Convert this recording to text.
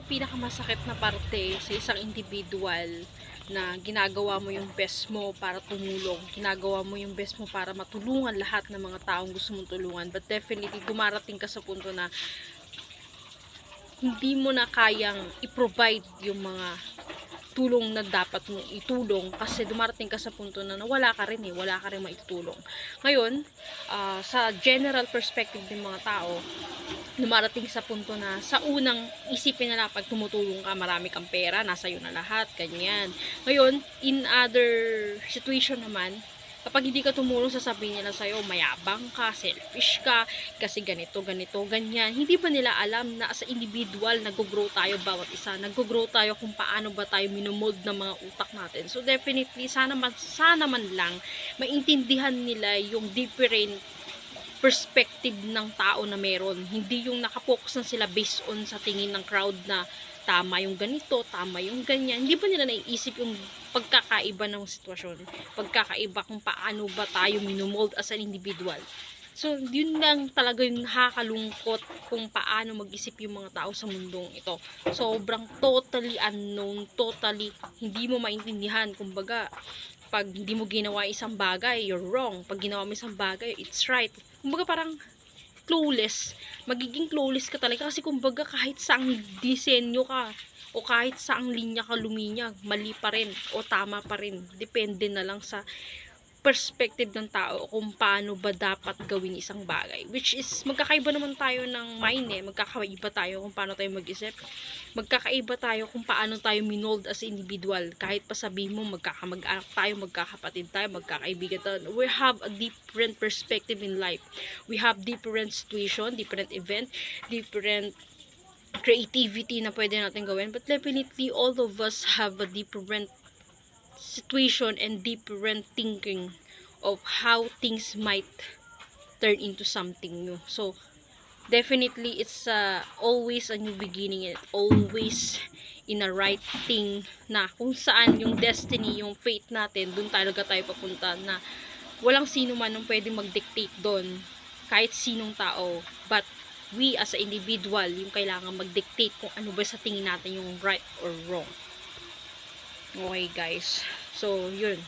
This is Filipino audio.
pinakamasakit na parte sa isang individual na ginagawa mo yung best mo para tumulong, ginagawa mo yung best mo para matulungan lahat ng mga taong gusto mong tulungan, but definitely dumarating ka sa punto na hindi mo na kayang i-provide yung mga tulong na dapat mong itulong kasi dumarating ka sa punto na wala ka rin wala ka rin maitulong. Ngayon, sa general perspective ng mga tao, dumarating sa punto na sa unang isipin nila pag tumutulong ka, marami kang pera, nasa iyo na lahat, ganyan. Ngayon, in other situation naman, kapag hindi ka tumulong, sasabihin nila sa'yo, mayabang ka, selfish ka, kasi ganito, ganito, ganyan. Hindi ba nila alam na as individual, nag-grow tayo bawat isa, nag-grow tayo kung paano ba tayo minomold ng mga utak natin. So definitely, sana man lang, maintindihan nila yung different perspective ng tao na meron. Hindi yung nakapokus na sila based on sa tingin ng crowd na tama yung ganito, tama yung ganyan. Hindi ba nila naiisip yung pagkakaiba ng sitwasyon? Pagkakaiba kung paano ba tayo minomold as an individual. So, yun lang talaga yung nakakalungkot kung paano mag-isip yung mga tao sa mundong ito. Sobrang totally unknown, totally hindi mo maintindihan. Kumbaga, pag hindi mo ginawa isang bagay, you're wrong. Pag ginawa mo isang bagay, it's right. Kumbaga parang clueless. Magiging clueless ka talaga kasi kumbaga kahit saang disenyo ka o kahit saang linya ka luminya, mali pa rin o tama pa rin. Depende na lang sa perspective ng tao kung paano ba dapat gawin isang bagay. Which is, magkakaiba naman tayo ng mind magkakaiba tayo kung paano tayo mag-isip. Magkakaiba tayo kung paano tayo minold as individual. Kahit pa sabihin mo, magkakamag-anak tayo, magkakapatid tayo, magkakaibigan tayo. We have a different perspective in life. We have different situation, different event, different creativity na pwede natin gawin. But definitely, all of us have a different situation and different thinking of how things might turn into something new. So definitely it's always a new beginning and always in a right thing na kung saan yung destiny, yung fate natin, dun talaga tayo papunta na walang sino man ang pwede mag-dictate doon, kahit sinong tao, but we as a individual yung kailangan mag-dictate kung ano ba sa tingin natin yung right or wrong. Okay guys, so yun,